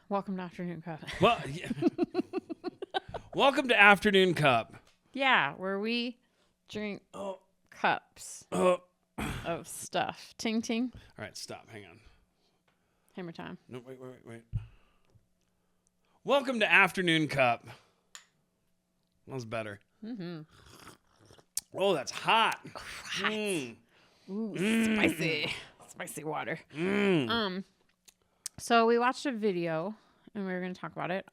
welcome to Afternoon Cup. Well, yeah. Welcome to Afternoon Cup. Yeah, where we drink cups of stuff. Ting ting. All right, stop. Hang on. Hammer time. No, wait. Welcome to Afternoon Cup. That was better. Mm-hmm. Oh, that's hot. Hot. Ooh, spicy. Spicy water. So we watched a video, and we were going to talk about it,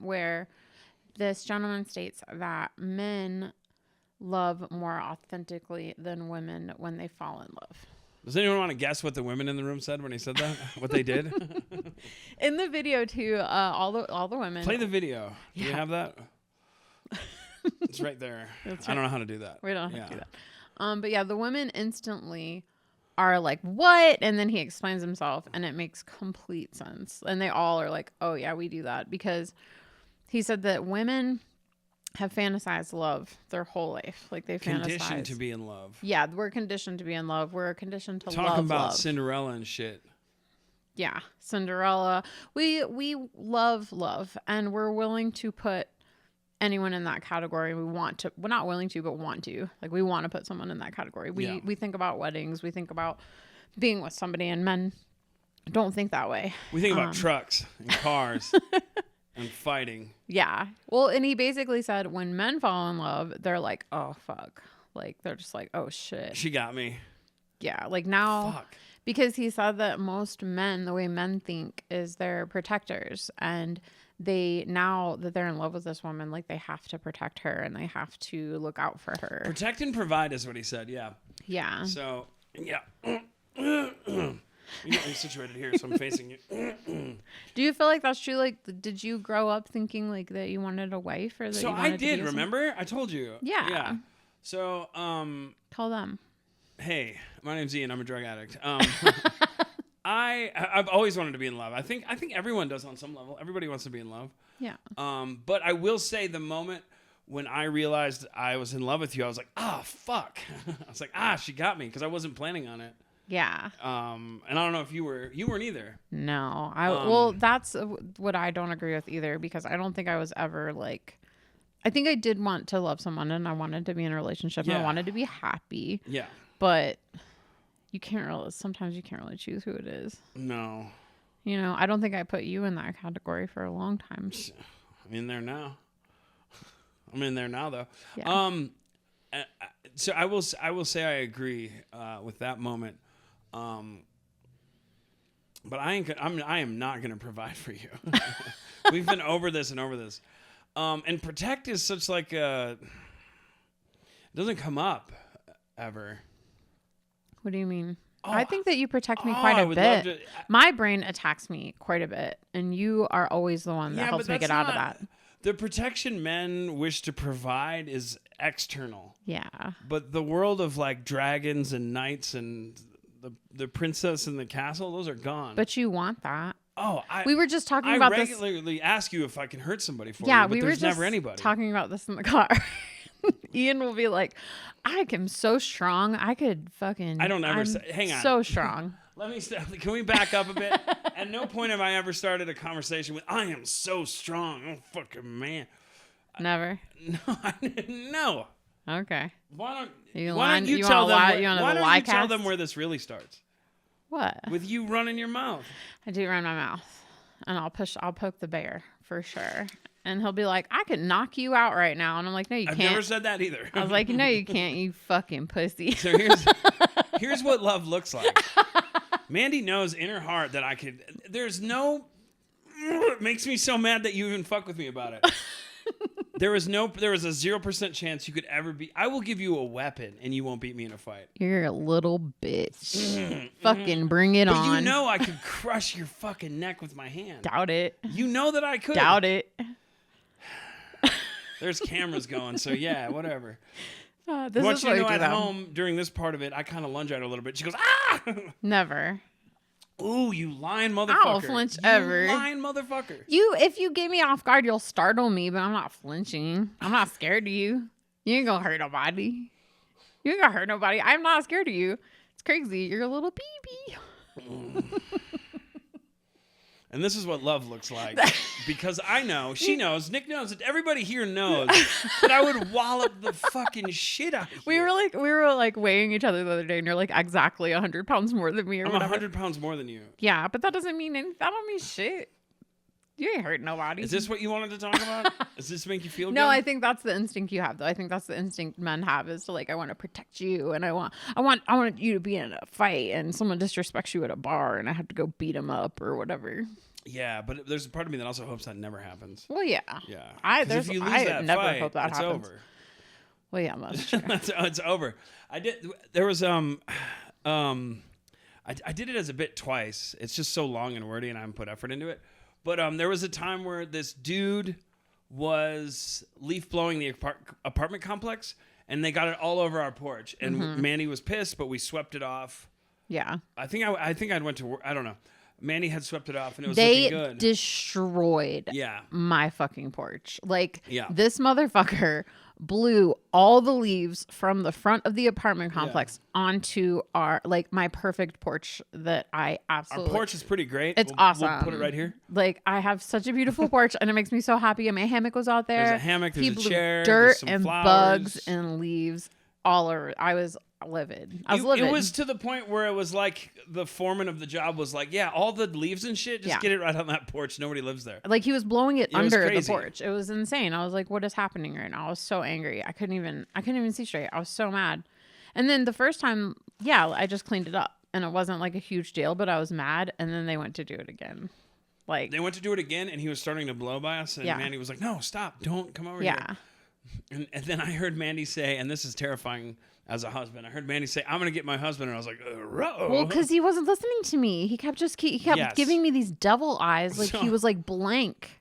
where this gentleman states that men love more authentically than women when they fall in love. Does anyone want to guess what the women in the room said when he said that? What they did? In the video, too, all the women. Play the video. Do you Yeah. have that? It's right there. That's I right. don't know how to do that. We don't have to do that. But yeah, the women instantly are like, what? And then he explains himself, and it makes complete sense. And they all are like, oh, yeah, we do that. Because he said that women have fantasized love their whole life. Like they Conditioned fantasize. to be in love. Yeah, we're conditioned to be in love. We're conditioned to Talking about love. Cinderella and shit. Yeah, Cinderella. We love love, and we're willing to put anyone in that category. We're not willing to, but want to. Like we want to put someone in that category. We think about weddings. We think about being with somebody, and men don't think that way. We think about trucks and cars and fighting. Yeah. Well, and he basically said when men fall in love, they're like, oh, fuck. Like, they're just like, oh, shit. She got me. Yeah. Like now, Fuck. because he said that most men, the way men think is they're protectors. And now that they're in love with this woman, like they have to protect her and they have to look out for her. Protect and provide is what he said. Yeah. Yeah. So, yeah. You know, I'm situated here, so I'm facing you. Do you feel like that's true? Like, did you grow up thinking like that you wanted a wife or that So you I wanted to did, be with remember? I told you. Yeah. Yeah. So, Tell them. hey, my name's Ian. I'm a drug addict. I've always wanted to be in love. I think everyone does on some level. Everybody wants to be in love. Yeah. But I will say the moment when I realized I was in love with you, I was like, fuck. I was like, she got me because I wasn't planning on it. Yeah. And I don't know if you weren't either. No. Well, that's what I don't agree with either, because I don't think I was ever like, I think I did want to love someone and I wanted to be in a relationship and I wanted to be happy. Yeah. But sometimes you can't really choose who it is. No. You know, I don't think I put you in that category for a long time. I'm in there now. I'm in there now though. Yeah. So I will say I agree with that moment. But I am not going to provide for you. We've been over this. And protect is such like it doesn't come up ever. What do you mean? I think that you protect me quite a bit. My brain attacks me quite a bit, and you are always the one that helps me get out of that. The protection men wish to provide is external. Yeah. But the world of like dragons and knights and the princess in the castle, those are gone. But you want that. Oh, we were just talking about this. I regularly ask you if I can hurt somebody for you, but we were there's just never anybody. talking about this in the car. Ian will be like, I am so strong. I could fucking. I don't ever say, hang on. So strong. Let me can we back up a bit? At no point have I ever started a conversation with, I am so strong. I'm a fucking man. Never. No. Okay. Why don't you tell them? Why don't you tell them where this really starts? What? With you running your mouth. I do run my mouth, and I'll poke the bear for sure. And he'll be like, I could knock you out right now. And I'm like, no, you can't. I've never said that either. I was like, no, you can't, you fucking pussy. So here's what love looks like. Mandy knows in her heart that I could. It makes me so mad that you even fuck with me about it. There was a 0% chance you could ever be. I will give you a weapon and you won't beat me in a fight. You're a little bitch. Fucking bring it on. But you know I could crush your fucking neck with my hand. Doubt it. You know that I could. Doubt it. There's cameras going, so yeah, whatever. This Once is you what know we do, at though. home during this part of it, I kind of lunge at her a little bit. She goes, ah! Never. Ooh, you lying motherfucker. I don't flinch ever. You lying motherfucker. If you get me off guard, you'll startle me, but I'm not flinching. I'm not scared of you. You ain't gonna hurt nobody. You ain't gonna hurt nobody. I'm not scared of you. It's crazy. You're a little baby. And this is what love looks like. Because I know, she knows, Nick knows, that everybody here knows that I would wallop the fucking shit out of you. We were like weighing each other the other day, and you're like exactly 100 pounds more than me, or I'm whatever. 100 pounds more than you. Yeah, but that doesn't mean that don't mean shit. You ain't hurting nobody. Is this what you wanted to talk about? Does this make you feel good? No, I think that's the instinct you have, though. I think that's the instinct men have, is to like, I want to protect you, and I want you to be in a fight, and someone disrespects you at a bar, and I have to go beat them up or whatever. Yeah, but there's a part of me that also hopes that never happens. Well, yeah. Yeah. I 'Cause if you lose I that never fight, hope that it's happens. over. Well, yeah, that's true. It's over. I did it as a bit twice. It's just so long and wordy, and I haven't put effort into it. But there was a time where this dude was leaf blowing the apartment complex, and they got it all over our porch. And Mandy was pissed, but we swept it off. Yeah. I think I'd went to work. I don't know. Mandy had swept it off, and it was looking good. They destroyed my fucking porch. Like, this motherfucker blew all the leaves from the front of the apartment complex onto my perfect porch that I absolutely... Our porch is pretty great. It's awesome. We'll put it right here. Like, I have such a beautiful porch, and it makes me so happy. And my hammock was out there. There's a hammock, there's a chair, dirt there's some and flowers. bugs and leaves all over. I was livid. livid. It was to the point where it was like the foreman of the job was like, yeah, all the leaves and shit, just get it right on that porch. Nobody lives there. Like, he was blowing it under the crazy. porch. It was insane. I was like, what is happening right now? I was so angry. I couldn't even see straight. I was so mad. And then the first time, I just cleaned it up, and it wasn't like a huge deal, but I was mad. And then they went to do it again. Like, they went to do it again, and he was starting to blow by us, and Mandy was like, no, stop, don't come over here. And then I heard Mandy say, and this is terrifying as a husband, I heard Mandy say, I'm going to get my husband. And I was like, well, because he wasn't listening to me. He kept giving me these devil eyes. Like, he was like blank.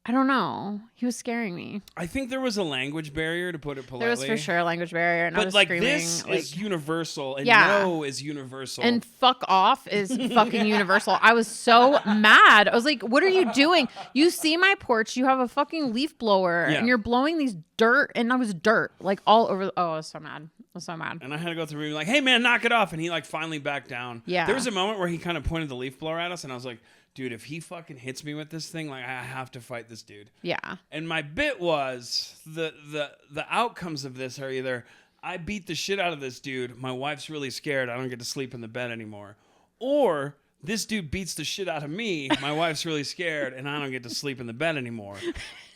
I don't know. He was scaring me. I think there was a language barrier, to put it politely. There was for sure a language barrier. And I was like, screaming, this is universal, and no is universal. And fuck off is fucking universal. I was so mad. I was like, what are you doing? You see my porch. You have a fucking leaf blower, and you're blowing these dirt. And I was dirt, like, all over. Oh, I was so mad. I was so mad. And I had to go through and be like, hey, man, knock it off. And he, like, finally backed down. Yeah. There was a moment where he kind of pointed the leaf blower at us, and I was like, dude, if he fucking hits me with this thing, like, I have to fight this dude. Yeah. And my bit was the outcomes of this are either I beat the shit out of this dude, my wife's really scared, I don't get to sleep in the bed anymore, or this dude beats the shit out of me, my wife's really scared, and I don't get to sleep in the bed anymore.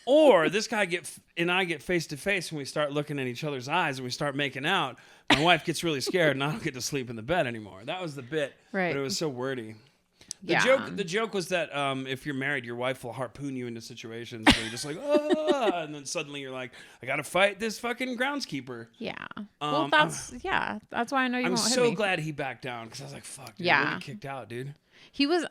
Or this guy I get face to face, and we start looking in each other's eyes, and we start making out. My wife gets really scared, and I don't get to sleep in the bed anymore. That was the bit, right? But it was so wordy. The joke was that if you're married, your wife will harpoon you into situations where you're just like, ah, and then suddenly you're like, I gotta fight this fucking groundskeeper. Yeah. Well, that's why I know you won't hit me. I'm so glad he backed down, because I was like, fuck, dude, we'll get kicked out, dude.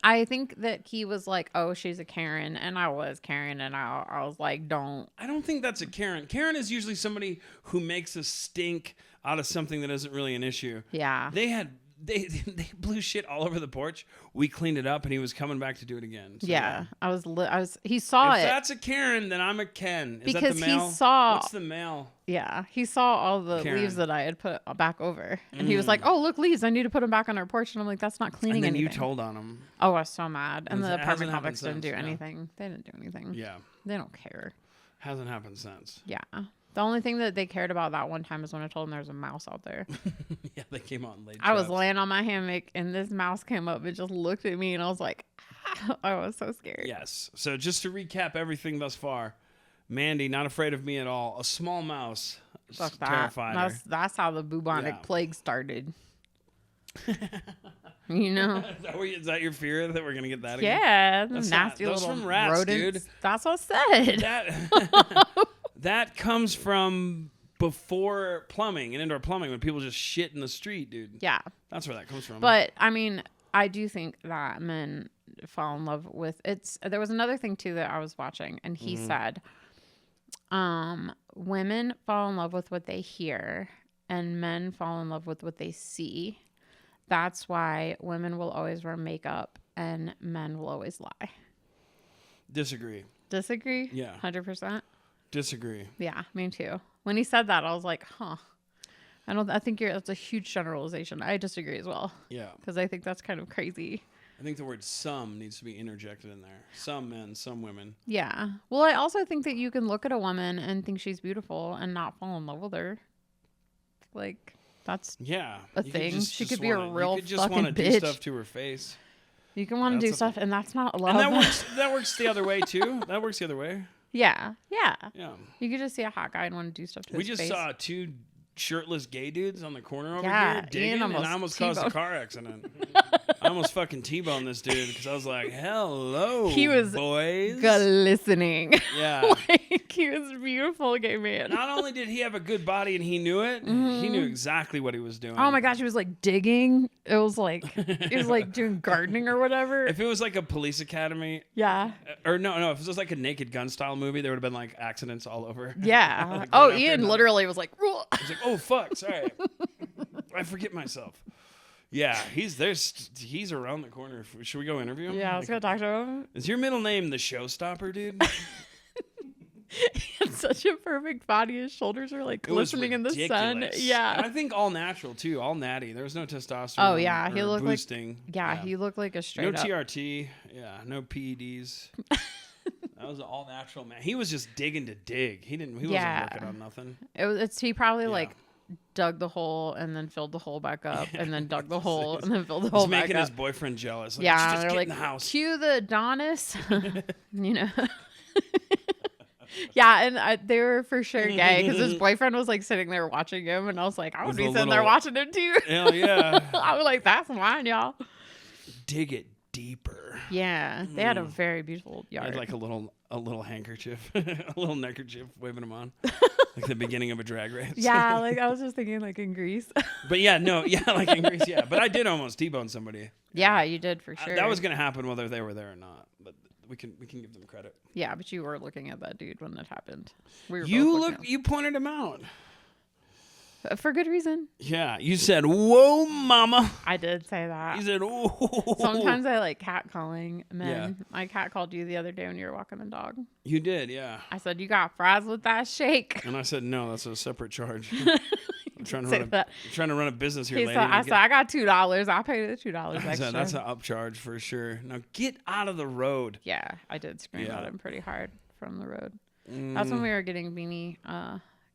I think that he was like, oh, she's a Karen, and I was Karen, and I was like, don't. I don't think that's a Karen. Karen is usually somebody who makes a stink out of something that isn't really an issue. Yeah. They blew shit all over the porch. We cleaned it up, and he was coming back to do it again. So, he saw it. If that's a Karen, then I'm a Ken. Is because that the male? He saw. What's the male? Yeah, he saw all the leaves that I had put back over, and he was like, "Oh, look, leaves! I need to put them back on our porch." And I'm like, "That's not cleaning anything." And then you told on him. Oh, I was so mad. And the apartment complex didn't do anything. They didn't do anything. Yeah, they don't care. Hasn't happened since. Yeah. The only thing that they cared about that one time is when I told them there was a mouse out there. Yeah, they came out and laid I was laying on my hammock, and this mouse came up and just looked at me, and I was like, I was so scared. Yes. So just to recap everything thus far, Mandy, not afraid of me at all. A small mouse. Fuck that. Terrified her. That's how the bubonic plague started. You know? Is that your fear that we're going to get that again? Yeah. Nasty little from rats, rodents. Dude. That's what I said. That comes from before plumbing and indoor plumbing, when people just shit in the street, dude. Yeah. That's where that comes from. But, I mean, I do think that men fall in love with there was another thing too that I was watching, and he said women fall in love with what they hear, and men fall in love with what they see. That's why women will always wear makeup and men will always lie. Disagree. Yeah. 100%. Disagree. Yeah, me too. When he said that, I was like, huh. I think that's a huge generalization. I disagree as well. Yeah. Because I think that's kind of crazy. I think the word some needs to be interjected in there. Some men, some women. Yeah. Well, I also think that you can look at a woman and think she's beautiful and not fall in love with her. Like, that's Yeah. a You thing. just- She just could be a wanna- real You could just fucking want to do bitch. stuff to her face. You can want to do That's a- stuff, and that's not love. And that works the other way, too. That works the other way. Yeah. Yeah. Yeah. You could just see a hot guy and want to do stuff to We his just face. saw two shirtless gay dudes on the corner over Yeah, here digging, Ian and I almost almost caused a T-boned. car accident. I almost fucking T-boned this dude because I was like, hello, He was boys. Glistening. Yeah. Like, he was a beautiful gay man. Not only did he have a good body and he knew it, he knew exactly what he was doing. Oh my gosh, he was like digging. It was like he was like doing gardening or whatever. If it was like a police academy, Yeah. or no, if it was like a Naked Gun style movie, there would have been like accidents all over. Yeah. Like, Oh, going after Ian him. literally was like, "Ugh." I was like, oh fuck, sorry, I forget myself. Yeah, he's around the corner. Should we go interview him? Yeah, I was Like, gonna talk to him. is your middle name the Showstopper, dude? He had such a perfect body. His shoulders were like It was glistening in the sun. ridiculous. And Yeah. I think all natural too, all natty. There was no testosterone. Oh, yeah, he or looked like- boosting. Yeah, he looked like a no straight up. TRT. Yeah, no PEDs. That was an all natural man. He was just digging to dig. He Yeah. wasn't working on nothing. He probably Yeah. like dug the hole and then filled the hole back up and then dug the hole and then filled the hole He's back making up. his boyfriend jealous. Like, Yeah, just they're get like, in the house. cue the Adonis, you know. Yeah, and they were for sure gay because his boyfriend was like sitting there watching him, and I was like, I would With be a sitting there little- watching him too. Hell yeah. I was like, that's mine, y'all. Dig it deeper. Yeah, they had a very beautiful I yard. had like a little handkerchief, a little neckerchief waving him on, like the beginning of a drag race. yeah, like I was just thinking like in Greece. But yeah, no, yeah, like in Greece, yeah. But I did almost T-bone somebody. Yeah, you did for sure. That was gonna happen whether they were there or not. But we can give them credit. Yeah, but you were looking at that dude when it happened. We were You both looking looked. You pointed him out. for good reason. Yeah, you said, "Whoa, mama." I did say that. You said, "Oh." Sometimes I like catcalling men. I catcalled you the other day when you were walking the dog. You did, yeah. I said, you got fries with that shake. And I said, "No, that's a separate charge." I'm trying to Say run that. trying to run a business here, He lady. said, and I said, I got $2. I'll pay you the $2 I extra. said, that's an upcharge for sure. Now get out of the road. Yeah, I did scream Yeah. at him pretty hard from the road. That's when we were getting Beanie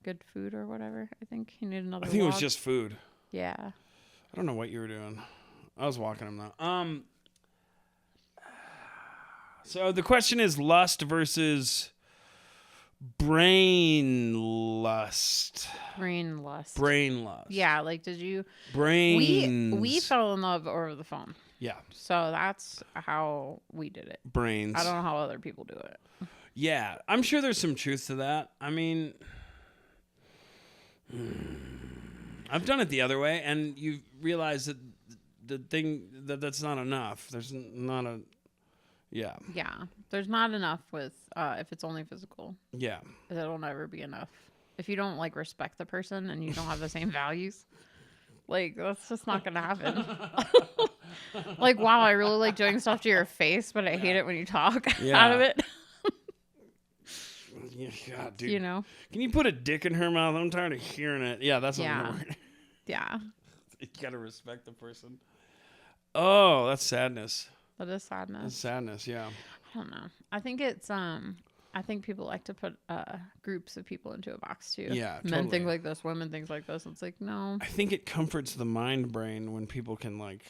good food or whatever. I think he needed another I think it was log. just food. Yeah. I don't know what you were doing. I was walking him though. So the question is lust versus brain lust. Brain lust. Brain lust. Yeah, like did you Brains. we fell in love over the phone. Yeah. So that's how we did it. Brains. I don't know how other people do it. Yeah, I'm sure there's some truth to that. I mean, I've done it the other way, and you realize that the thing that's not enough. There's not a, yeah, Yeah. There's not enough with if it's only physical. yeah. It'll never be enough. If you don't like respect the person and you don't have the same values, like that's just not gonna happen. Like, wow, I really like doing stuff to your face, but I hate it when you talk Yeah. out of it. Yeah, God, dude. You know? Can you put a dick in her mouth? I'm tired of hearing it. Yeah, that's not Yeah. gonna work. Yeah. You gotta respect the person. Oh, that's sadness. That is sadness. That's sadness. Yeah. I don't know. I think it's I think people like to put groups of people into a box too. Yeah, Men totally. think like this, women think like this. It's like, no. I think it comforts the mind brain when people can like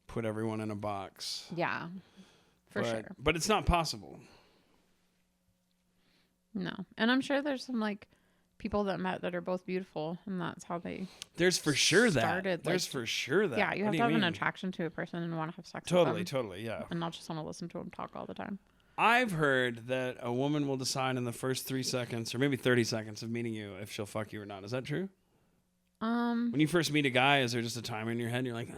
put everyone in a box. Yeah. For but, sure. But it's not possible. No. And I'm sure there's some like people that met that are both beautiful and that's how they There's for sure that. started, There's like- for sure that. Yeah, you What have do to have an mean? attraction to a person and want to have sex Totally, with them. totally, yeah. And not just want to listen to them talk all the time. I've heard that a woman will decide in the first 3 seconds or maybe 30 seconds of meeting you if she'll fuck you or not. Is that true? When you first meet a guy, is there just a timer in your head and you're like,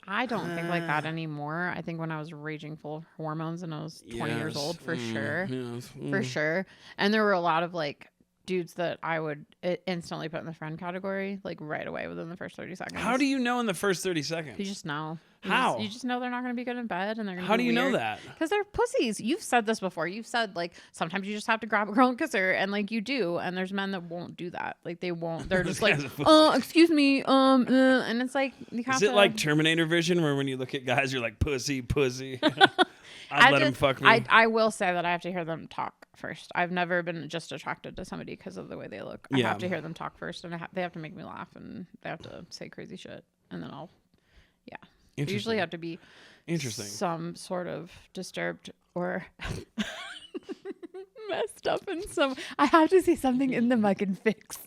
I don't think like that anymore. I think when I was raging full of hormones and I was 20 years yes, old, for sure. yes, For sure. And there were a lot of like dudes that I would instantly put in the friend category, like right away within the first 30 seconds. How do you know in the first 30 seconds? You just know. How? You just know they're not going to be good in bed, and they're going to. How do you know that? Because they're pussies. You've said this before. You've said like sometimes you just have to grab a girl and kiss her, and like you do. And there's men that won't do that. Like they won't. They're just like, excuse me, and it's like you have Is it like Terminator vision, where when you look at guys, you're like pussy, pussy? I'd let him fuck me. I will say that I have to hear them talk first. I've never been just attracted to somebody because of the way they look. I have to hear them talk first, and they have to make me laugh, and they have to say crazy shit, and then I'll, yeah. They usually have to be some sort of disturbed or messed up in some. I have to see something in them I can fix.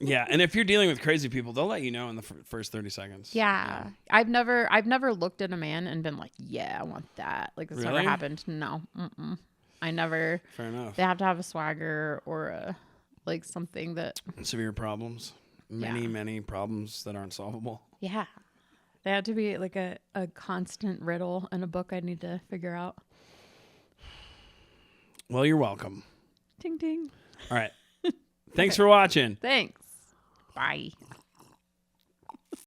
Yeah, and if you're dealing with crazy people, they'll let you know in the first 30 seconds. Yeah. I've never looked at a man and been like, yeah, I want that. Like this never happened. No, I never. Fair enough. They have to have a swagger or a like something that severe problems, many problems that aren't solvable. Yeah. They had to be like a constant riddle in a book I need to figure out. Well, you're welcome. Ting, ting. All right. Thanks for watching. Thanks. Bye.